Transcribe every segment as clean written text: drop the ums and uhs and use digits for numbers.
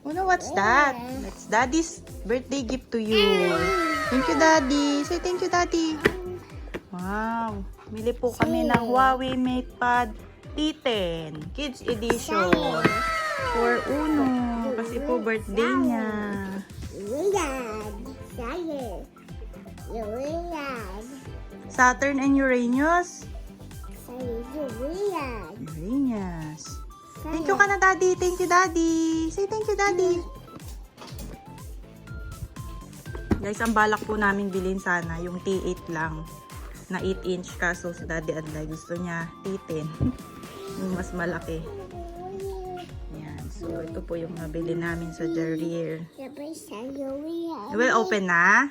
Uno, what's that? It's Daddy's birthday gift to you. Thank you, Daddy. Say thank you, Daddy. Wow. Mili po kami ng Huawei MatePad T10 Kids Edition for Uno. Kasi po birthday niya. Saturn and Uranus? Uranus. Thank you ka na, Daddy. Thank you, Daddy. Say thank you, Daddy. Guys, ang balak po namin bilhin sana yung T8 lang na 8-inch, kaso si Daddy Adlay gusto niya T10 yung mas malaki. Yan. So, ito po yung nabili namin sa Jarrier. Will open na?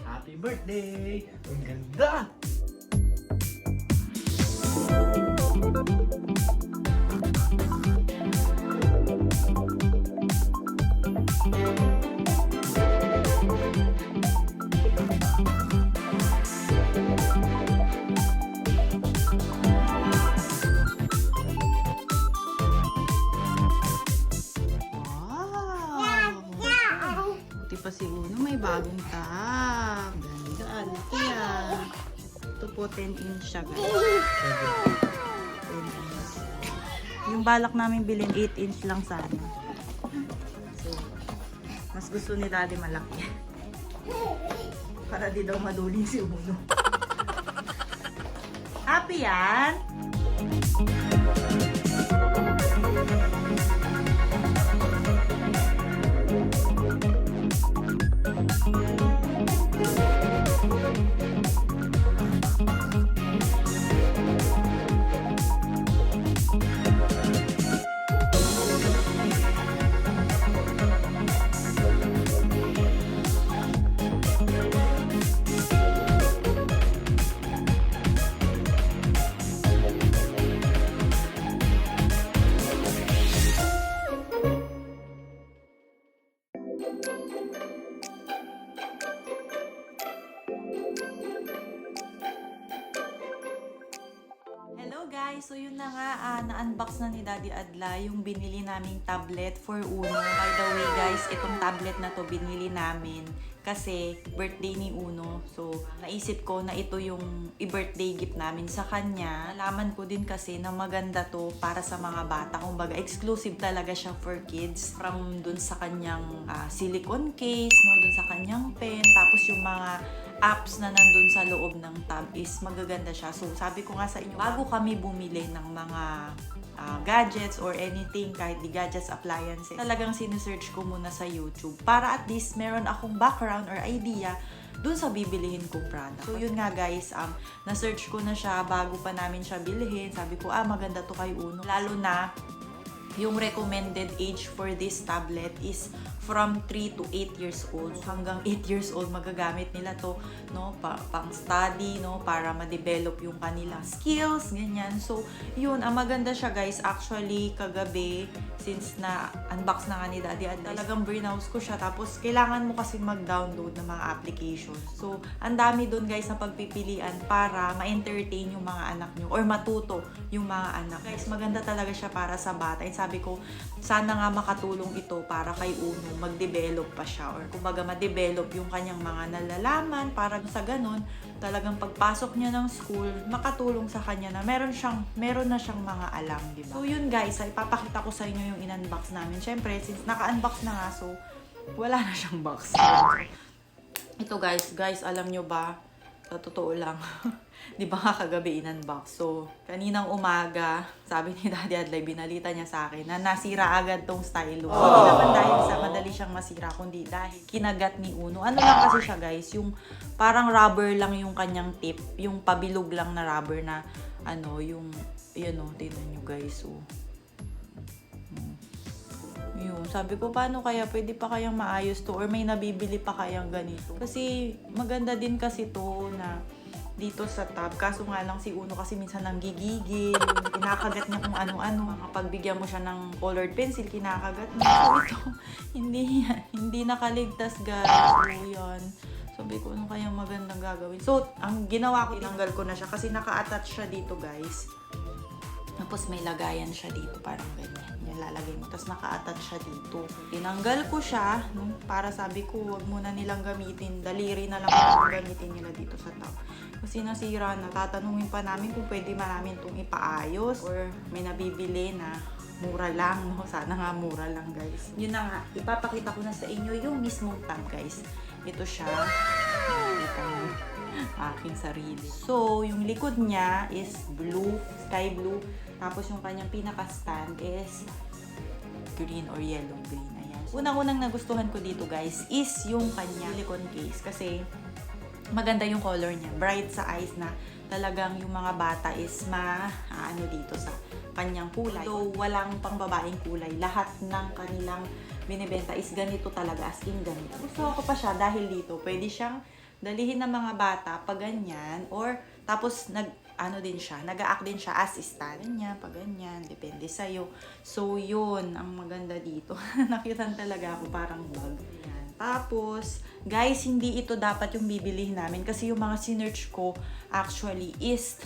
Happy birthday! Ang ganda! Wow! Buti pa si Uno, may bagong tab. Ganda, laki yan. Ito po 10-inch siya, guys. 10-inch. Yung balak namin bilhin 8-inch lang sana. So, mas gusto ni Daddy malaki. Para di daw maduling si Uno. Happy yan? Hello guys! So yun na nga, na-unbox na ni Daddy Adla yung binili naming tablet for Uno. By the way guys, itong tablet na to binili namin kasi birthday ni Uno. So naisip ko na ito yung i-birthday gift namin sa kanya. Nalaman ko din kasi na maganda to para sa mga bata. Kumbaga exclusive talaga siya for kids. From dun sa kanyang silicone case, no? Dun sa kanyang pen, tapos yung mga apps na nandun sa loob ng tab is magaganda siya. So, sabi ko nga sa inyo, bago kami bumili ng mga gadgets or anything, kahit di gadgets, appliances, talagang sinesearch ko muna sa YouTube para at least meron akong background or idea dun sa bibilihin kong product. So, yun nga guys, na-search ko na siya bago pa namin siya bilhin. Sabi ko, maganda to kay Uno. Lalo na, yung recommended age for this tablet is from 3 to 8 years old. Hanggang 8 years old magagamit nila to, no, pang study, no, para ma-develop yung kanilang skills, ganyan. So, yun, maganda siya guys. Actually, kagabi, since na unbox na nga ni Daddy Adlay, talagang browse ko siya. Tapos, kailangan mo kasi mag-download ng mga applications. So, ang dami doon guys na pagpipilian para ma-entertain yung mga anak nyo or matuto yung mga anak. Guys, maganda talaga siya para sa bata. And sabi ko, sana nga makatulong ito para kay Uno mag-develop pa siya or kumbaga ma-develop yung kanyang mga nalalaman para sa ganun, talagang pagpasok niya ng school, makatulong sa kanya na meron na siyang mga alam, di ba? So yun guys, ipapakita ko sa inyo yung in-unbox namin. Syempre, since naka-unbox na nga, so wala na siyang box. Ito guys, alam nyo ba, sa totoo lang, di ba nga kagabi in-unbox? So, kaninang umaga, sabi ni Daddy Adlay, binalita niya sa akin na nasira agad tong stylo. Hindi naman dahil sa madali siyang masira, kundi dahil kinagat ni Uno. Ano lang kasi siya guys, yung parang rubber lang yung kanyang tip, yung pabilog lang na rubber na, ano, yung, yun o, tingnan nyo guys, so. Yun, sabi ko, paano kaya pwede pa kayang maayos to or may nabibili pa kayang ganito? Kasi maganda din kasi to na dito sa tab. Kaso nga lang si Uno kasi minsan nanggigigil, kinakagat niya kung ano-ano. Kapag bigyan mo siya ng colored pencil, kinakagat niya. So ito, hindi nakaligtas guys. So yan. Sabi ko, ano kayang magandang gagawin? So, ang ginawa ko, tinanggal ko na siya kasi naka-attach siya dito guys. Tapos may lagayan siya dito, parang ganyan. Yan, lalagay mo. Tapos naka-attach siya dito. Tinanggal ko siya, no? Para sabi ko, wag muna nilang gamitin. Daliri na lang ang gamitin nila dito sa tab. Kasi nasira na. Tatanungin pa namin kung pwede namin itong ipaayos or may nabibili na mura lang, no? Sana nga mura lang, guys. Yun na nga. Ipapakita ko na sa inyo yung mismong tab, guys. Ito siya. Ito aking sarili. So, yung likod niya is blue, sky blue. Tapos yung kanyang pinaka-stand is green or yellow green. Ayan. Unang-unang nagustuhan ko dito guys is yung kanyang silicone case. Kasi maganda yung color niya. Bright sa eyes na talagang yung mga bata is ano dito sa kanyang kulay. So, walang pang babaeng kulay. Lahat ng kanilang binibenta is ganito talaga, as in ganito. Gusto ko pa siya dahil dito, pwede siyang dalihin ng mga bata pag ganyan or tapos nag-a-act din siya as stand niya pag ganyan, depende sa iyo. So yun ang maganda dito. Nakitan talaga ako parang bag. Yan. Tapos guys, hindi ito dapat yung bibilihin namin kasi yung mga sinearch ko actually is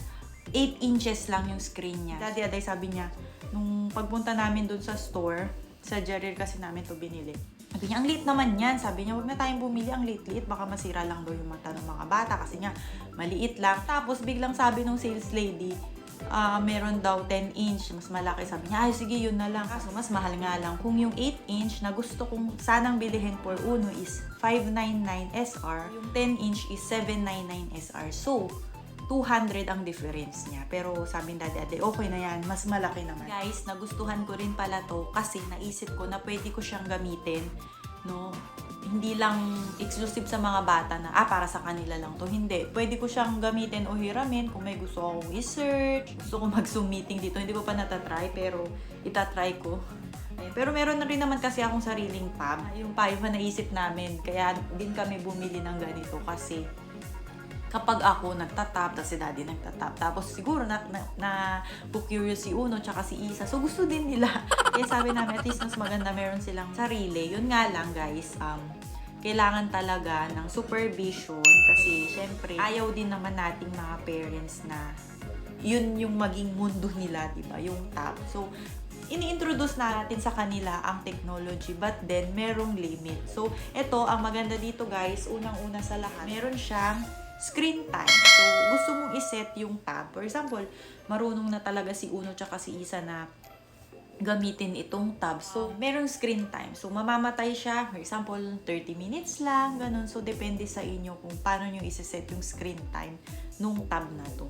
8 inches lang yung screen niya. Daddy Aday sabi niya nung pagpunta namin dun sa store, sa Jerir kasi namin to binili. Sabi niya, ang liit naman yan. Sabi niya, wag na tayong bumili, ang liit-liit. Baka masira lang daw yung mata ng mga bata kasi nga, maliit lang. Tapos, biglang sabi nung sales lady, meron daw 10 inch, mas malaki. Sabi niya, ay sige, yun na lang. Kaso, mas mahal nga lang. Kung yung 8 inch na gusto kong sanang bilihin for Uno is 599 SR, yung 10 inch is 799 SR. So, 200 ang difference niya. Pero sabi ni Daddy Ade, okay na yan. Mas malaki naman. Guys, nagustuhan ko rin pala to kasi naisip ko na pwede ko siyang gamitin. No? Hindi lang exclusive sa mga bata na, para sa kanila lang to. Hindi. Pwede ko siyang gamitin o hiramin kung may gusto akong i-search. Gusto ko mag-Zoom meeting dito. Hindi ko pa natatry, pero itatry ko. Pero meron na rin naman kasi akong sariling tab. Yung pa naisip namin. Kaya din kami bumili ng ganito kasi kapag ako nagtatap, tapos si Daddy nagtatap, tapos siguro na curious si Uno tsaka si Isa. So gusto din nila. Kaya sabi namin, at least mas maganda meron silang sarili. Yun nga lang guys, kailangan talaga ng supervision kasi syempre ayaw din naman nating mga parents na yun yung maging mundo nila, di ba? Yung tab. So ini-introduce natin sa kanila ang technology but then merong limit. So ito, ang maganda dito guys, unang-una sa lahat, meron siyang screen time. So, gusto mong iset yung tab. For example, marunong na talaga si Uno tsaka si Isa na gamitin itong tab. So, merong screen time. So, mamamatay siya. For example, 30 minutes lang, ganun. So, depende sa inyo kung paano nyo iseset yung screen time nung tab na to.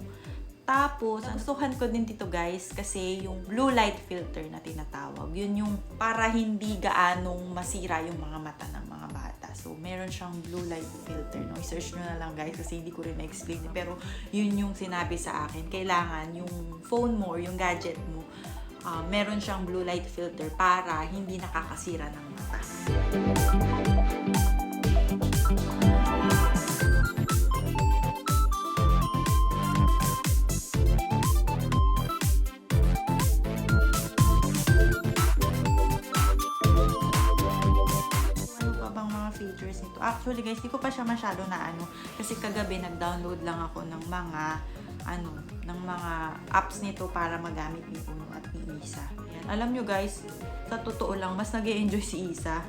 Tapos, nagustuhan ko din dito guys kasi yung blue light filter na tinatawag. Yun yung para hindi gaanong masira yung mga mata ng mga bata. So, meron siyang blue light filter. No? I-search nyo na lang guys kasi hindi ko rin na-explain. Pero, yun yung sinabi sa akin. Kailangan yung phone mo or yung gadget mo, meron siyang blue light filter para hindi nakakasira ng mata. Features nito. Actually guys, di ko pa siya masyado na kasi kagabi nag-download lang ako ng mga apps nito para magamit ni Uno at ni Isa. Ayan. Alam nyo guys, sa totoo lang, mas nag-e-enjoy si Isa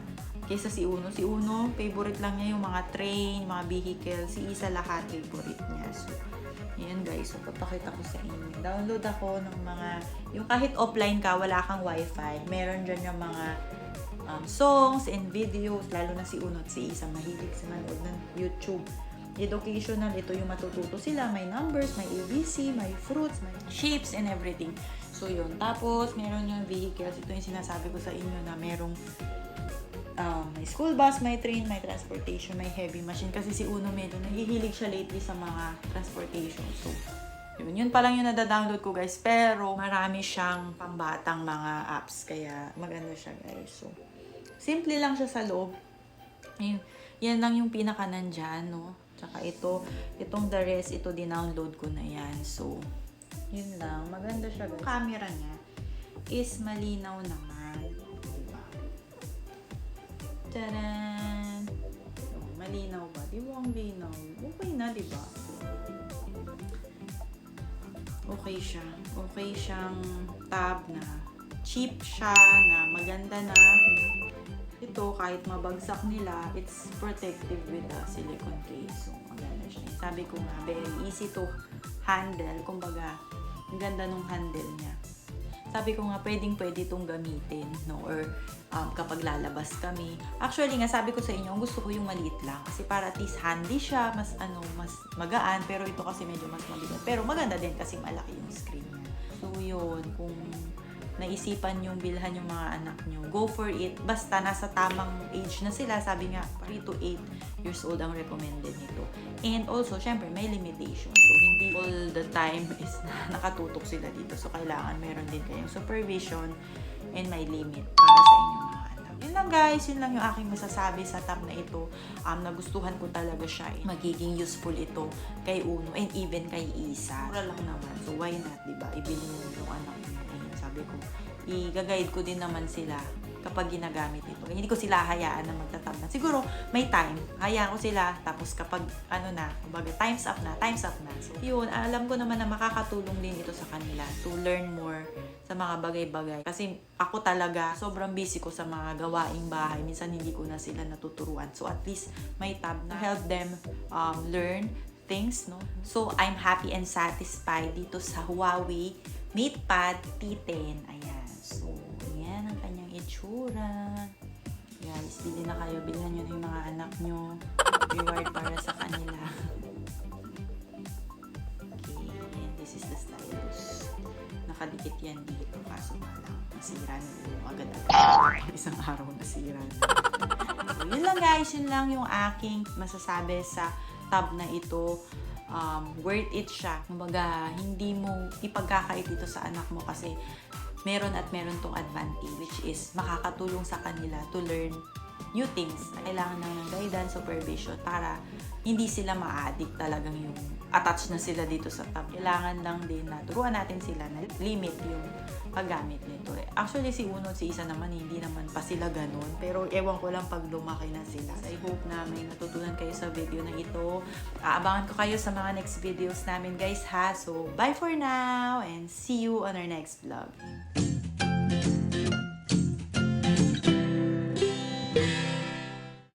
kaysa si Uno. Si Uno, favorite lang niya yung mga train, mga vehicle. Si Isa lahat favorite niya. So, ayan guys, so papakita ko sa inyo. Download ako ng mga, yung kahit offline ka, wala kang wifi, meron dyan yung mga songs and videos, lalo na si Uno at si Isa mahilig sa manood ng YouTube. Educational, ito yung matututo sila, may numbers, may ABC, may fruits, may shapes and everything. So yun, tapos meron yung vehicles, ito yung sinasabi ko sa inyo na merong may school bus, may train, may transportation, may heavy machine kasi si Uno medyo nahihilig siya lately sa mga transportation. So Yun pa lang yung nadadownload ko guys. Pero marami siyang pambatang mga apps. Kaya maganda siya guys. So, simple lang siya sa loob. Yan lang yung pinaka nandyan, no? Tsaka itong the rest, ito din-download ko na yan. So, yun lang. Maganda siya guys. Yung camera niya is malinaw naman. Diba? Tadaan! So, malinaw ba? Di ba ang linaw? Okay na, diba? Okay siya. Okay siyang tab na cheap siya, na maganda na. Ito, kahit mabagsak nila, it's protective with the silicone case. So, maganda siya. Sabi ko nga, very easy to handle. Kumbaga, ang ganda nung handle niya. Sabi ko nga, pwede itong gamitin, no? Or kapag lalabas kami. Actually nga, sabi ko sa inyo, gusto ko yung maliit lang. Kasi para at least handy siya, mas magaan. Pero ito kasi medyo mas mabigat. Pero maganda din kasi malaki yung screen niya. So, yun. Kung naisipan yung bilhan yung mga anak nyo, go for it. Basta nasa tamang age na sila. Sabi nga, 3 to 8 years old ang recommended nito. And also, syempre, may limitation. So, hindi all the time is nakatutok sila dito. So, kailangan meron din kayong supervision and may limit para sa inyong mga anak. Yun lang guys, yun lang yung aking masasabi sa tab na ito. Nagustuhan ko talaga siya. Magiging useful ito kay Uno and even kay Isa. Mura lang naman. So, why not, diba? Ibili mo yung anak mo. Sabi ko, i-guide ko din naman sila kapag ginagamit ito. Hindi ko sila hayaan na magtatab na. Siguro, may time. Hayaan ko sila. Tapos kapag, kumbaga, time's up na. So, yun, alam ko naman na makakatulong din ito sa kanila to learn more sa mga bagay-bagay. Kasi ako talaga, sobrang busy ko sa mga gawaing bahay. Minsan hindi ko na sila natuturuan. So, at least may tab na help them learn things, no? So, I'm happy and satisfied dito sa Huawei MatePad T10. Ayan. So, ayan ang kanyang itsura. Guys, bili na kayo. Bilhan nyo na yung mga anak nyo. Reward para sa kanila. Okay. And this is the stylus. Nakadikit yan dito. Kaso nga lang, nasira na yung agad-agad. Isang araw nasira na. So, yun lang guys. Yun lang yung aking masasabi sa tab na ito. Worth it siya. Kumbaga, hindi mo ipagkakait dito sa anak mo kasi meron tong advantage which is makakatulong sa kanila to learn new things. Kailangan lang ng guidance, supervision para hindi sila ma-addict talagang yung attached na sila dito sa tab. Kailangan lang din na turuan natin sila na limit yung paggamit nito. Actually, si Uno at si Isa naman, hindi naman pa sila ganun. Pero ewan ko lang pag lumaki na sila. So, I hope na may natutunan kayo sa video na ito. Aabangan ko kayo sa mga next videos namin guys ha. So, bye for now and see you on our next vlog.